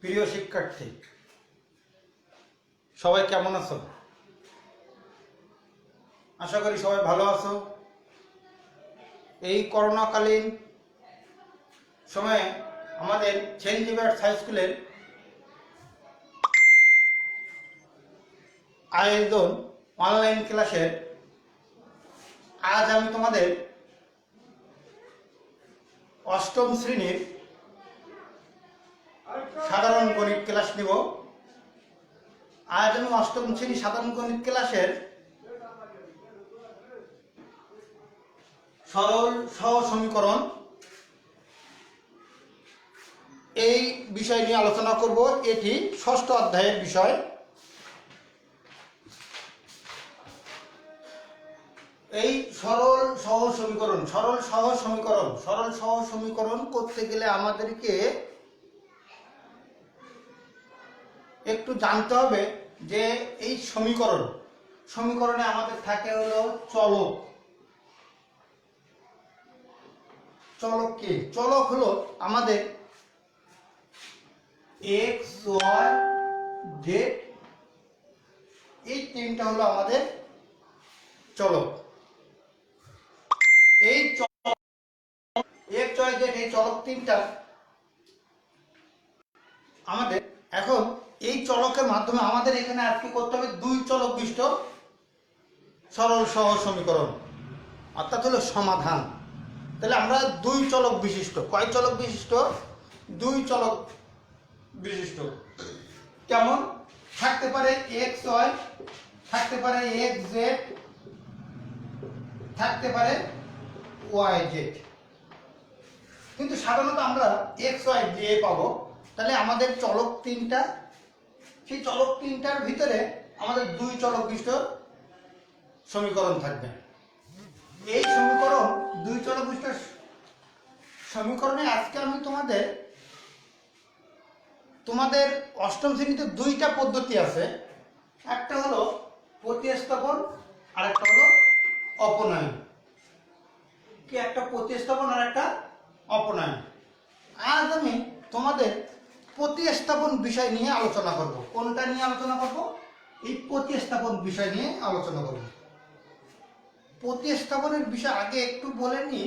প্রিয় শিক্ষার্থী, সবাই কেমন আছো? আশা করি সবাই ভালো আছো। এই করোনাকালীন সময়ে আমাদের সেন্ট জেভিয়ার্স হাই স্কুলের আয়োজন অনলাইন ক্লাসের আজ আমি তোমাদের অষ্টম শ্রেণীর সাধারণ গণিত ক্লাস নিব। আজ আমি অষ্টম শ্রেণী সাধারণ গণিত ক্লাসের সরল সহ সমীকরণ এই বিষয় নিয়ে আলোচনা করব। এটি ষষ্ঠ অধ্যায়ের বিষয়। এই সরল সহ সমীকরণ করতে গেলে আমাদেরকে একটু জানতে হবে যে এই সমীকরণে আমাদের থাকে হলো চলক। চলক হলো আমাদের এক্স ওয়াই জেড, এই তিনটা হলো আমাদের চলক। এই এক্স ওয়াই জেড এই চলক তিনটা আমাদের এখন এই চলকের মাধ্যমে আমাদের এখানে আজকে করতে হবে দুই চলক বিশিষ্ট সরল সহ সমীকরণ, অর্থাৎ হলো সমাধান। তাহলে আমরা দুই চলক বিশিষ্ট, কয় চলক বিশিষ্ট? দুই চলক বিশিষ্ট। কেমন থাকতে পারে? এক্স ওয়াই, থাকতে পারে এক্স জেড, থাকতে পারে ওয়াই জেড। কিন্তু সাধারণত আমরা এক্স ওয়াই জে পাবো। তাহলে আমাদের চলক তিনটা, সেই চলক তিনটার ভিতরে আমাদের দুই চলক বিশিষ্ট সমীকরণ থাকবে। এই সমীকরণ দুই চলক বিশিষ্ট সমীকরণে আজকে আমি তোমাদের অষ্টম শ্রেণীতে দুইটা পদ্ধতি আছে। একটা হলো প্রতিস্থাপন আর একটা হলো অপনয়ন। কি একটা প্রতিস্থাপন আর একটা অপনয়ন। আজ আমি তোমাদের প্রতিস্থাপন বিষয় নিয়ে আলোচনা করব। কোনটা নিয়ে আলোচনা করব? এই প্রতিস্থাপন বিষয় নিয়ে আলোচনা করব। প্রতিস্থাপনের বিষয় আগে একটু বলে নিই।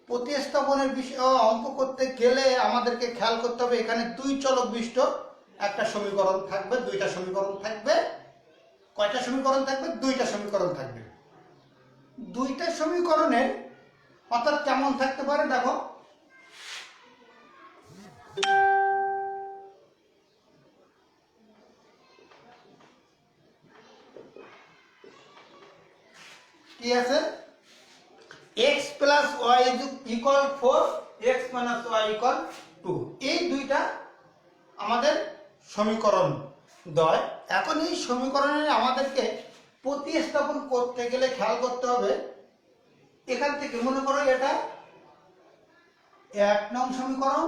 প্রতিস্থাপনের বিষয় অঙ্ক করতে গেলে আমাদেরকে খেয়াল করতে হবে এখানে দুই চলক বিশিষ্ট একটা সমীকরণ থাকবে, দুইটা সমীকরণ থাকবে। কয়টা সমীকরণ থাকবে? দুইটা সমীকরণ থাকবে। দুইটা সমীকরণের অর্থাৎ কেমন থাকতে পারে দেখো। কি আছে? x plus y equal 4, x minus y equal 2। এই দুইটা আমাদের সমীকরণ দ্বয়। এখন এই সমীকরণে আমাদেরকে প্রতিস্থাপন করতে গেলে খেয়াল করতে হবে এখান থেকে মনে করো এটা 1 নং সমীকরণ,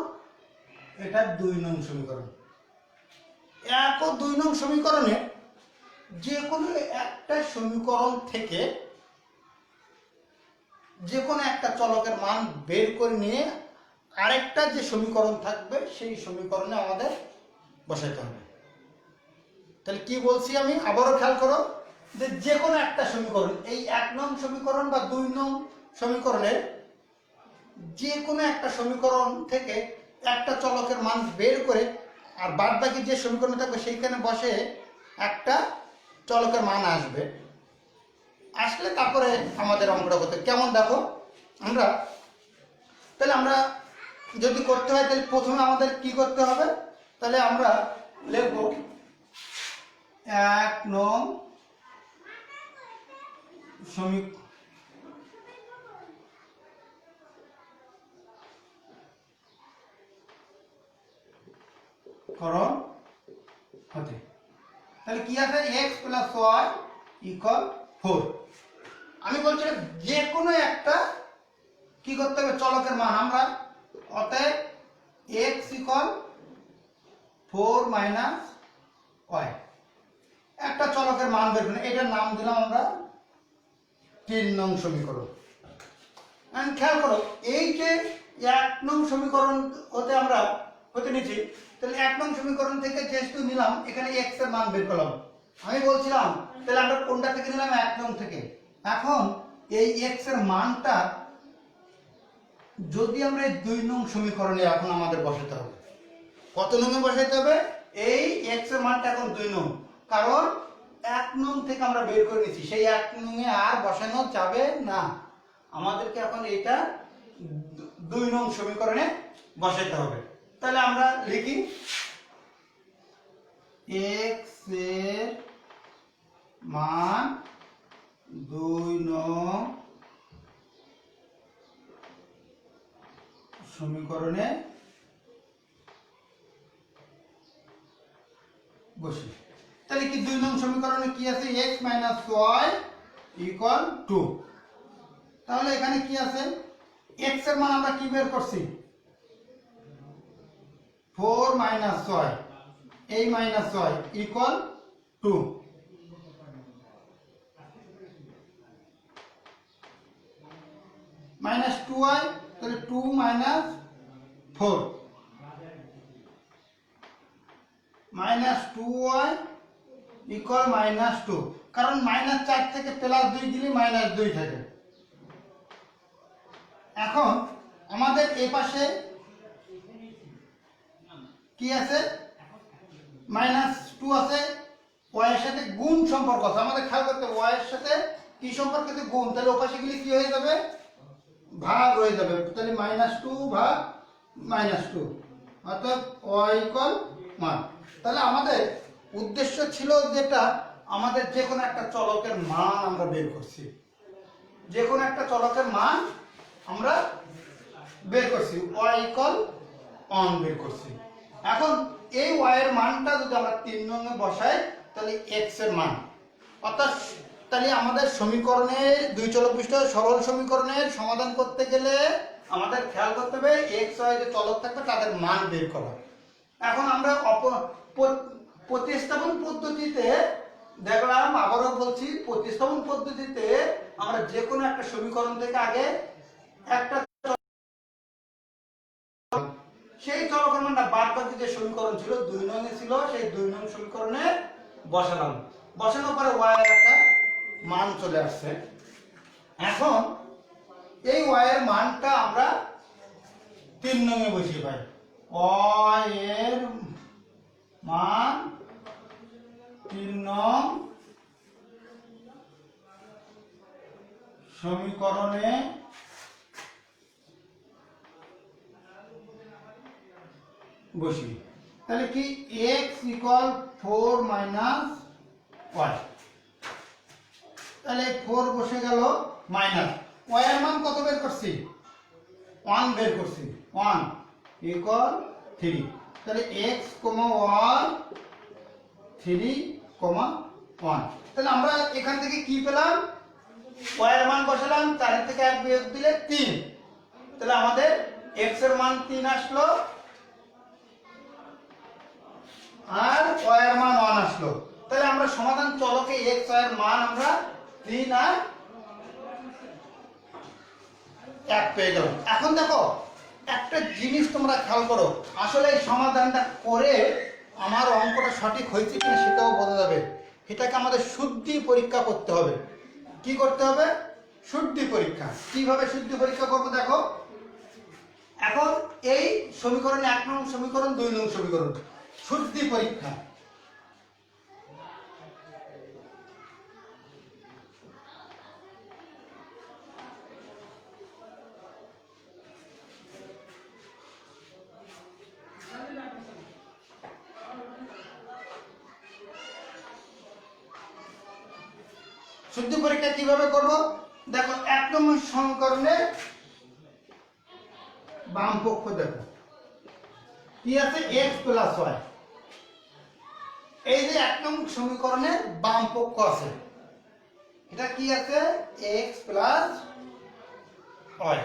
এটা 2 নং সমীকরণ। 1 ও 2 নং সমীকরণে যে কোনো একটা সমীকরণ থেকে যে কোনো একটা চলকের মান বের করে নিয়ে আরেকটা যে সমীকরণ থাকবে সেই সমীকরণে আমাদের বসাইতে হবে। তাহলে কি বলছি আমি? আবারও খেয়াল করো যে কোনো একটা সমীকরণ, এই 1 নং সমীকরণ বা 2 নং সমীকরণের যে কোনো একটা সমীকরণ থেকে একটা চলকের মান বের করে আর বাদ বাকি যে সমীকরণ থাকবে সেইখানে বসে একটা চলকের মান আসবে। আসলে তারপরে আমাদের অঙ্কটা করতে কেমন দেখো। তাহলে আমরা যদি করতে হয় তাহলে প্রথমে আমাদের কি করতে হবে? তাহলে আমরা লিখব 1 নং সমীকরণ হতে তাহলে কি আছে? x plus y equal 4। আমি বলছিলাম যে কোনো একটা কি করতে হবে? চলকের মান আমরা, অতএব x ইকুয়াল 4 মাইনাস ওয়াই, একটা চলকের মান বের করুন। এটার নাম দিলাম আমরা 3 নং সমীকরণ। খেয়াল করো এই যে 1 নং সমীকরণ হতে আমরা হতে নিচ্ছি তাহলে 1 নং সমীকরণ থেকে যেহেতু নিলাম এখানে x এর মান বের করলাম, আমি বলছিলাম তাহলে আমরা কোনটা থেকে নিলাম 1 নং থেকে। এখন এই x এর মানটা যদি আমরা এই 2 নং সমীকরণে এখন আমাদের বসাতে হবে, কত নং এ বসাতে হবে? এই x এর মানটা এখন 2 নং, কারণ 1 নং থেকে আমরা বের করে নিয়েছি, সেই 1 নং এ আর বসানো যাবে না, আমাদেরকে এখন এটা 2 নং সমীকরণে বসাতে হবে। তাহলে আমরা লিখি x এর মান 2 নং সমীকরণে বসি। তাহলে কি 2 নং সমীকরণে কি আছে? x - y = 2। তাহলে এখানে কি আছে? x এর মান আমরা কি বের করছি? 4 - y, এই - y = 2। -2y, তাহলে 2 - 4 -2y = -2, কারণ -4 থেকে +2 দিলে -2 থাকে। এখন আমাদের এই পাশে কি আছে? -2 আছে, y এর সাথে গুণ সম্পর্ক আছে, আমাদের খেয়াল করতে হবে y এর সাথে কি সম্পর্ক আছে? গুণ। তাহলে ওপাশে গেলে কি হয়ে যাবে? ভাগ হয়ে যাবে। তাহলে -2 ভাগ -2, অর্থাৎ y = 1। তাহলে আমাদের উদ্দেশ্য ছিল যেটা, আমাদের যে কোনো একটা চলকের মান আমরা বের করছি, যে কোনো একটা চলকের মান আমরা বের করছি, y = 1 বের করছি। এখন এই y এর মানটা যদি আমরা 3 নং এ বসাই, তাহলে x এর মান, অর্থাৎ তাহলে আমাদের সমীকরণের দুই চলক বিশিষ্ট সরল সমীকরণের সমাধান করতে গেলে আমাদের খেয়াল করতে হবে x y যে চলক থাকবে তাদের মান বের করা। এখন আমরা প্রতিস্থাপন পদ্ধতিতে দেখলাম, আবারও বলছি, প্রতিস্থাপন পদ্ধতিতে আমরা যে কোনো একটা সমীকরণ থেকে আগে একটা সেই চলকের মানটা বাদ বাকি যে সমীকরণ ছিল 2 নং এ ছিল, সেই 2 নং সমীকরণে বসালাম, বসানোর পরে y এর একটা মান চলে আসছে। এখন এই y এর মানটা আমরা 3 নং এ বসিয়ে পাই, y এর মান 3 নং সমীকরণে বসি। তাহলে কি x = 4 - y, তাহলে 4 বসে গেল, মাইনাস y এর মান কত বের করছি? 1 বের করছি, 1 = 3। তাহলে x, y 3, 1। তাহলে আমরা এখান থেকে কি পেলাম? y এর মান বসালাম, 4 থেকে 1 বিয়োগ দিলে 3, তাহলে আমাদের x এর মান 3 আসলো আর y এর মান 1 আসলো। তাহলে আমরা সমাধান চলকে x y এর মান আমরা 3 আর 1 পেয়ে গেলাম। এখন দেখো একটা জিনিস তোমরা খেয়াল করো, আসলে এই সমাধানটা করে আমার অঙ্কটা সঠিক হয়েছে কিনা সেটাও বোঝা যাবে। এটাকে আমাদের শুদ্ধি পরীক্ষা করতে হবে। কি করতে হবে? শুদ্ধি পরীক্ষা। কিভাবে শুদ্ধি পরীক্ষা করব দেখো, এখন এই সমীকরণে 1 নং সমীকরণ, 2 নং সমীকরণ, শুদ্ধি পরীক্ষা। শুদ্ধি পরীক্ষা কিভাবে করব দেখো, 1 নম্বর সমীকরণে বাম পক্ষ দেখো কি আছে? x + y। এই যে 1 নং সমীকরণের বাম পক্ষ আছে, এটা কি আছে? x + y।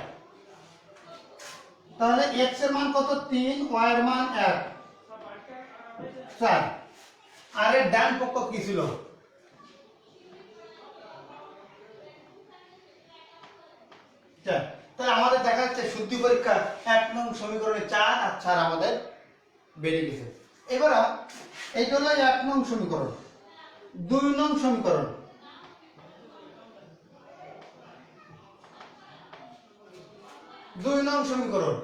তাহলে x এর মান কত? 3, y এর মান 1, 4। আর এর ডান পক্ষ কি ছিল? তাহলে আমাদের দেখা যাচ্ছে শুদ্ধি পরীক্ষা 1 নং সমীকরণে 4 আর 4 আমাদের বেরিয়ে গেছে। এবার এইটা হলো 1 নং সমীকরণ। 2 নং সমীকরণ, 2 নং সমীকরণ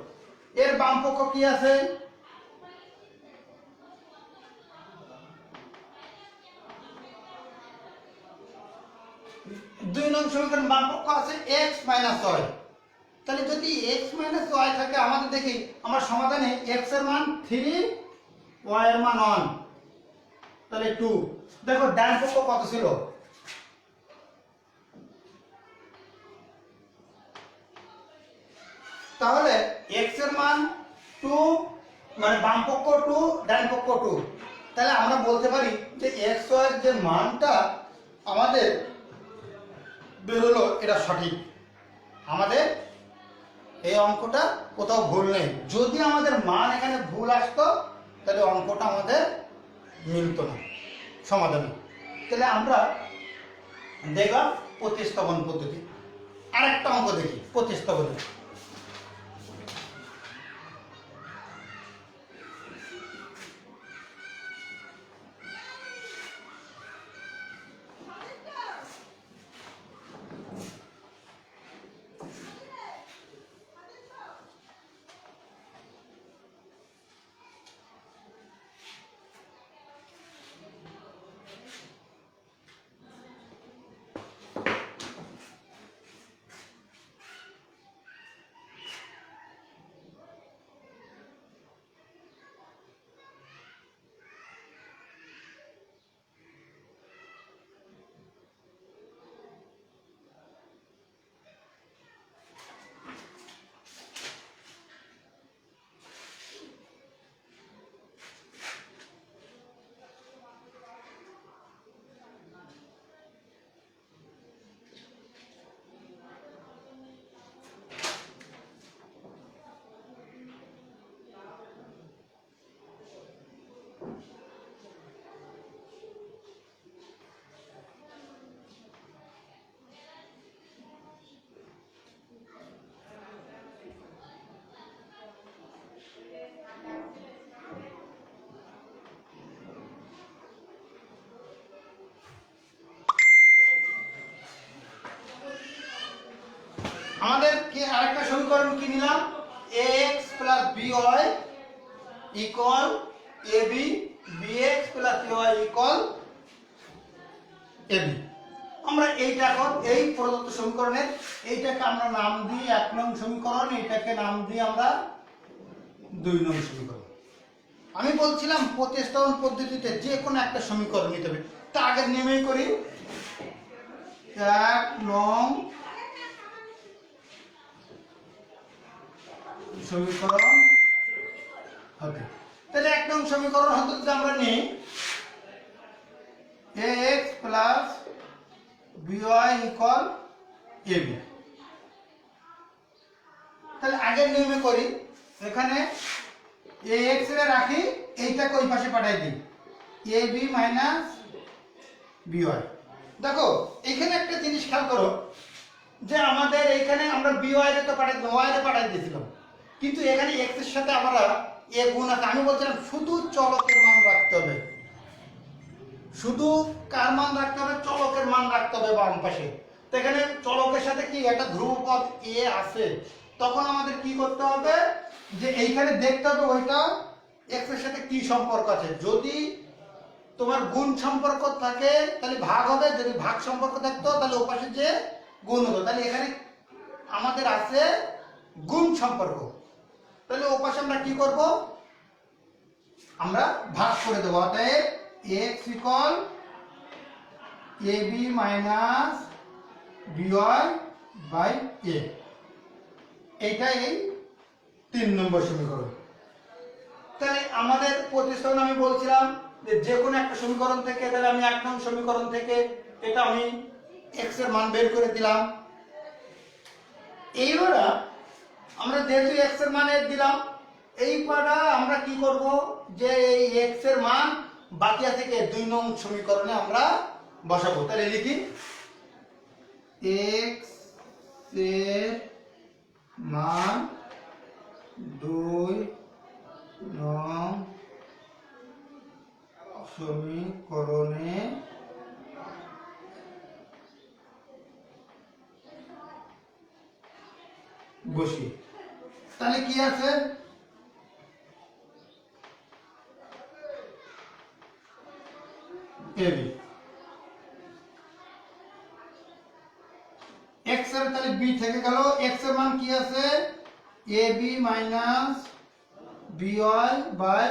এর বাম পক্ষ কি আছে? দুই নং সমীকরণ বাম পক্ষ আছে x মাইনাস ওয়াই। তাহলে যদি x মাইনাস ওয়াই থাকে, আমাদের দেখি আমার সমাধানে x এর মান 3, y এর মান 1, তাহলে 2। দেখো ডান পক্ষ কত ছিল? তাহলে x এর মান 2, মানে বাম পক্ষ 2, ডান পক্ষ 2। তাহলে আমরা বলতে পারি যে x y এর যে মানটা আমাদের বেরোলো এটা সঠিক। আমাদের এই অঙ্কটা কোথাও ভুল নেই। যদি আমাদের মান এখানে ভুল আসতো তাহলে অঙ্কটা আমাদের মিলতো না সমাধানে। তাহলে আমরা দেখলাম প্রতিস্থাপন পদ্ধতি। আরেকটা অঙ্ক দেখি প্রতিস্থাপনে। আমাদের কি আরেকটা সমীকরণ কি নিলাম? ax plus by equal ab, bx plus ay equal ab। আমরা এইটা এখন এই প্রদত্ত সমীকরণের এইটাকে আমরা নাম দিই 1 নং সমীকরণ, এইটাকে নাম দিই আমরা 2 নং সমীকরণ। আমি বলছিলাম প্রতিস্থাপন পদ্ধতিতে যে কোনো একটা সমীকরণ নিতে হবে। তা আগে নিয়মেই করি। 1 নং সমীকরণ হবে। তাহলে 1 নং সমীকরণ হতে যদি আমরা নিই ax plus by equal ab। তাহলে আগের নিয়মে করি, এখানে ax এর রাখি, এইটাকে ওই পাশে পাঠাই দিই ab minus by। দেখো এখানে একটা জিনিস খেয়াল করো যে আমাদের এইখানে আমরা by এর তো পাঠাই y এর পাঠাই দিয়েছিলাম, কিন্তু এখানে x এর সাথে আমরা a গুণ আছে। আমি বলছিলাম শুধু চলকের মান রাখতে হবে, শুধু কার মান রাখতে হবে? চলকের মান রাখতে হবে বাম পাশে। তো এখানে চলকের সাথে কি একটা ধ্রুবপদ a আছে, তখন আমাদের কি করতে হবে যে এইখানে দেখতে হবে ওইটা x এর সাথে কি সম্পর্ক আছে। যদি তোমার গুণ সম্পর্ক থাকে তাহলে ভাগ হবে, যদি ভাগ সম্পর্ক থাকতো তাহলে ওপাশে যে গুণ হতো। তাহলে এখানে আমাদের আছে গুণ সম্পর্ক, তাহলে ওপাশে আমরা কি করব? আমরা ভাগ করে দেবো। অতএব x equal ab minus by by a। এইটাই এই 3 নম্বর সমীকরণ। তাহলে আমাদের প্রতিস্থাপন আমি বলছিলাম যে কোনো একটা সমীকরণ থেকে, তাহলে আমি 1 নং সমীকরণ থেকে এটা আমি x এর মান বের করে দিলাম। এইবার আমরা যেহেতু x এর মান দিলাম, এইবারটা আমরা কি করব যে এই x এর মান বাকি থেকে 2 নং সমীকরণে আমরা বসাবো। তাহলে লিখি x এর মান 2 নং বসি। তাহলে কি আছে, এবি এক্স এর, তাহলে বি থেকে গেল, এক্স এর মান কি আছে, a b minus b y by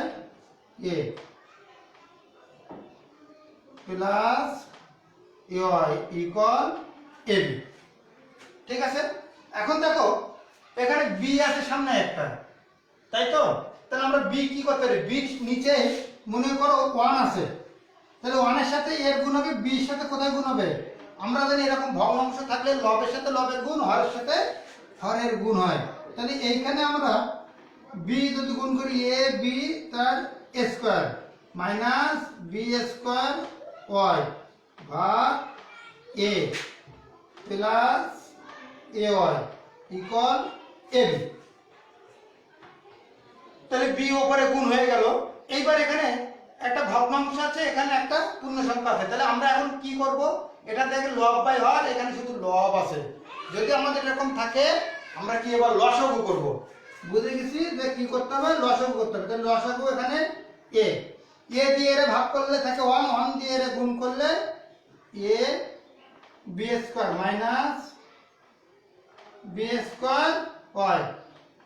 a plus a y equal ab. ঠিক আছে, এখন দেখো এখানে বি আছে সামনে একটা, তাই তো? তাহলে আমরা বি কি করতে পারি, বি নিচে মনে করো 1 আছে, তাহলে 1 এর সাথে এর গুণ হবে, বি এর সাথে কোথায় গুণ হবে, আমরা জানি এরকম ভগ্নাংশ থাকলে লবের সাথে লবের গুণ, হরের সাথে হরের গুণ হয়। তাহলে এইখানে আমরা বি যদি গুণ করি এ বি তার square minus b square y ভাগ a plus a y equal ab. তাহলে বি উপরে গুণ হয়ে গেল। এইবার এখানে একটা ভগ্নাংশ আছে, এখানে একটা পূর্ণ সংখ্যা আছে, তাহলে আমরা এখন কি করব, এটা থেকে লব বাই হর, এখানে শুধু লব আছে, যদি আমাদের এরকম থাকে আমরা কি এবার লসাগু করব। বুঝে গেছি যে কি করতে হবে, লসাগু করতে হবে। তাহলে লসাগু এখানে এ দিয়ে এর ভাগ করলে থাকে 1, 1 দিয়ে এর গুণ করলে a b square minus b square y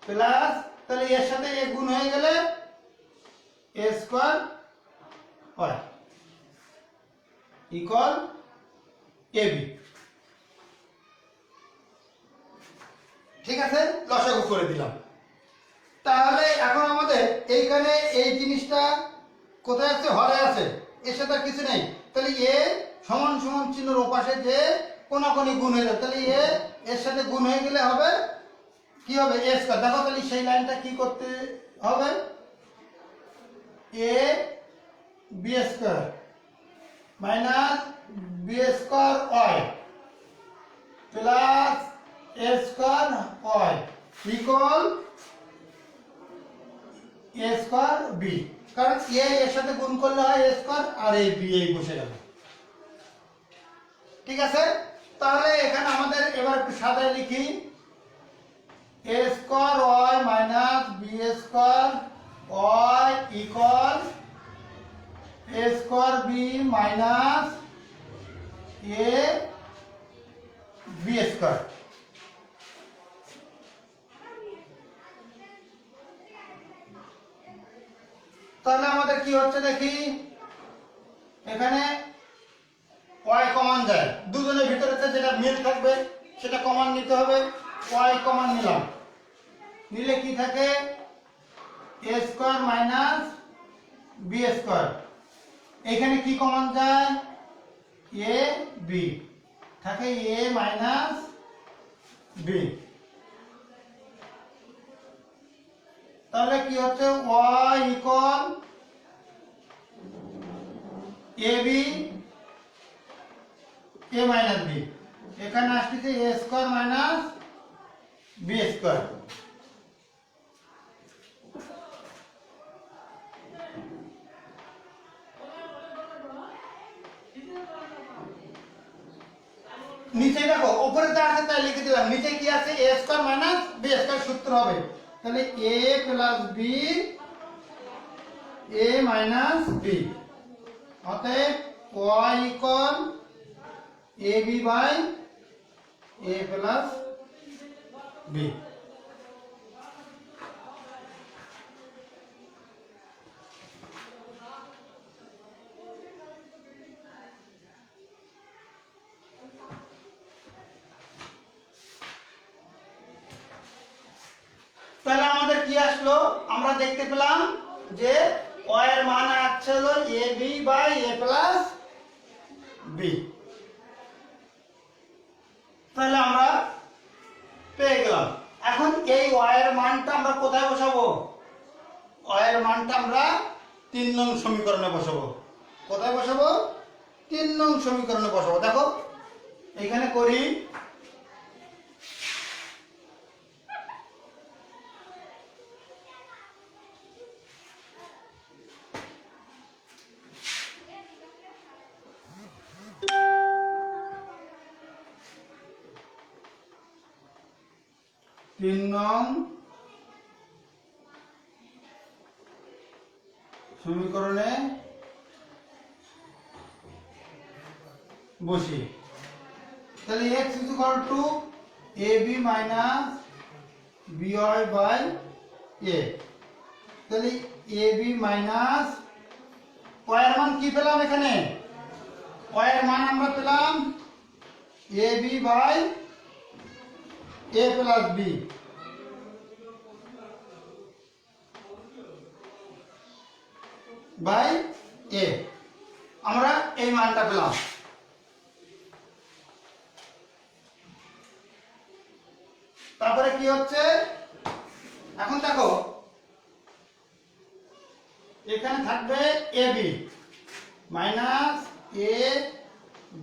plus, তাহলে এর সাথে এ গুণ হয়ে গেলে a square y equal ab. ঠিক আছে, লসাগু করে দিলাম। তাহলে এখন আমাদের এইখানে এই জিনিসটা কোথায় আছে, হরে আছে, এর সাথে আর কিছু নেই, তাহলে এ সমান সমান চিহ্নের ওপাশে যে কোনাকুনি গুণ হয়ে যাবে, তাহলে এ এর সাথে গুণ হয়ে গেলে হবে কি হবে, এ স্কয়ার। দেখো তাহলে সেই লাইনটা কি করতে হবে, a b square minus b square y plus a square y equal a square b, কারণ এ এর সাথে গুণ করলে হয় এ স্কয়ার, আর এই বি এই বসে গেল। ঠিক আছে, তাহলে এখানে আমাদের এবার একটু সাদায় লিখি, a square y minus b square y equal a square b minus a b square. তাহলে আমাদের কি হচ্ছে দেখি, এখানে y কমন যায়, দুজনের ভিতরে যেটা মিল থাকবে সেটা কমন নিতে হবে, y কমন নিলাম, নিলে কি থাকে a square minus b square, এখানে কি কমন যায় a b থাকে a মাইনাস b, তাহলে কি হচ্ছে y equal ab a minus b, এখানে আসছে a square minus b square. নিচে দেখো উপরে যা আছে তাই লিখে দিলাম, নিচে কি আছে a square minus b square সূত্র হবে, তাহলে a plus b a minus b, অতএব y equal ab by a plus b। তাহলে আমাদের কি আসলো, আমরা দেখতে পেলাম যে y এর মান আসছে হলো ab by a plus b। তাহলে আমরা পেয়ে গেলাম। এখন এই y এর মানটা আমরা কোথায় বসাবো, y এর মানটা আমরা 3 নং সমীকরণে বসাবো। কোথায় বসাবো, 3 নং সমীকরণে বসাবো। দেখো এখানে করি, 3 নং সমীকরণে বসি। তাহলে x = ab minus by by a। তাহলে ab minus y এর মান কি পেলাম এখানে? y এর মান আমরা পেলাম ab by a plus b by a, আমরা এই মানটা পেলাম। তারপরে কি হচ্ছে এখন দেখো, এখানে থাকবে ab minus a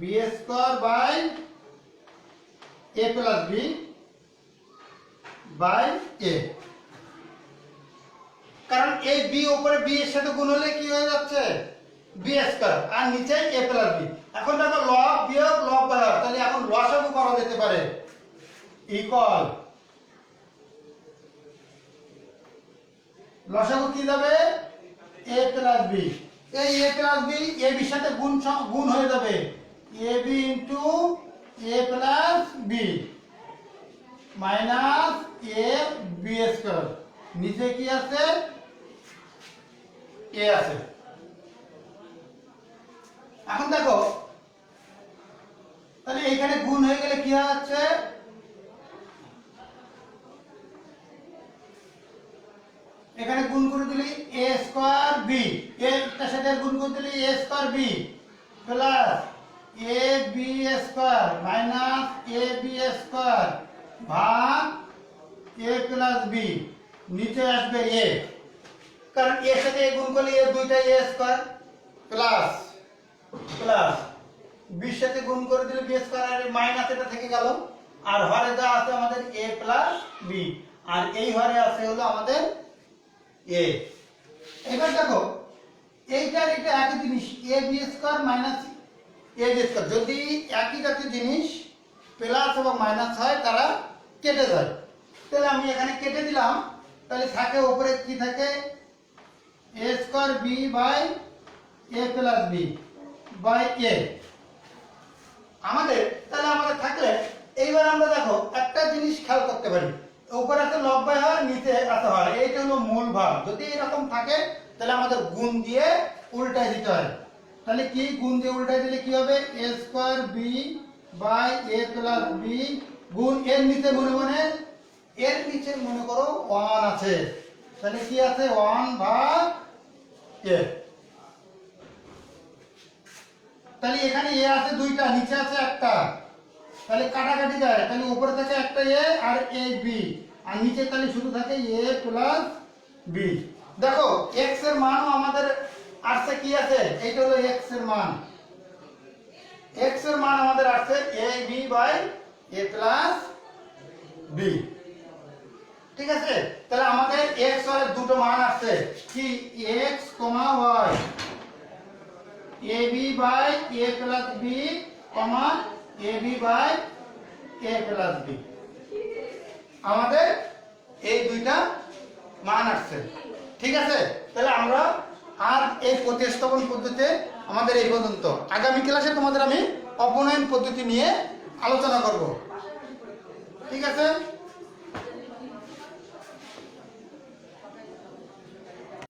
b square by a plus b by a, কারণ এই b উপরে b এর সাথে গুণ হলে কি হয়ে যাচ্ছে b স্কয়ার, আর নিচে a plus b। এখন দেখো লব বিয়োগ লব বরাবর, তাহলে এখন লসাগু করা যেতে পারে ইকুয়াল, লসাগু কি যাবে a plus b। এই a plus b ab এর সাথে গুণ হয়ে যাবে ab into a plus b minus a b square, নিচে কি আছে a আছে। এখন দেখো তাহলে এখানে গুণ হয়ে গেলে কি হচ্ছে, এখানে গুণ করে দিলে a স্কয়ার b, এর সাথে গুণ করে দিলে a square b plus a b square minus a b square ভাগ a প্লাস b, নিচে আসবে a, কারণ এর সাথে গুণ করলে এর দুইটা a square plus plus b এর সাথে গুণ করে দিলে b স্কয়ার, আর মাইনাস এটা থেকে গেল, আর হরে যা আছে আমাদের a প্লাস b, আর এই হরে আছে হলো আমাদের a। এবার দেখো এইটার এটা একই জিনিস a b square minus a b square, যদি একই জাতীয় জিনিস প্লাস এবং মাইনাস হয় তারা কেটে যায়, তাহলে আমি এখানে কেটে দিলাম, তাহলে থাকে উপরে কি থাকে a square b by a plus b by a আমাদের। তাহলে আমাদের থাকলে এইবার আমরা দেখো একটা জিনিস খেয়াল করতে পারি, উপরে আছে লব বাই হর, নিচে আছে হর, এইটা হলো মূল ভাগ। যদি এরকম থাকে তাহলে আমাদের গুণ দিয়ে উল্টাই দিতে হয়। তাহলে কি গুণ দিয়ে উল্টাই দিলে কি হবে a square b by a plus b গুণ এর নিচে এর নিচে মনে করো 1 আছে, তাহলে কি আছে 1 ভাগ a। তাহলে এখানে a আছে দুইটা, নিচে আছে একটা, তাহলে কাটাকাটি যায়, তাহলে উপরে থাকে একটা a আর a b, আর নিচে তাহলে শুধু থাকে a প্লাস b। দেখো x এর মানও আমাদের আসছে কি আছে, এইটা হলো x এর মান, x এর মান আমাদের আসছে a b by a plus b, ঠিক আছে। তাহলে আমাদের x এর দুটো মান আসছে কি x y, ab by a plus b ab by a plus b, আমাদের এই দুইটা মান আসছে, ঠিক আছে। তাহলে আমরা আর এই প্রতিস্থাপন পদ্ধতিতে আমাদের এই পর্যন্ত, আগামী ক্লাসে তোমাদের আমি অপনয়ন পদ্ধতি নিয়ে আলোচনা করব, ঠিক আছে।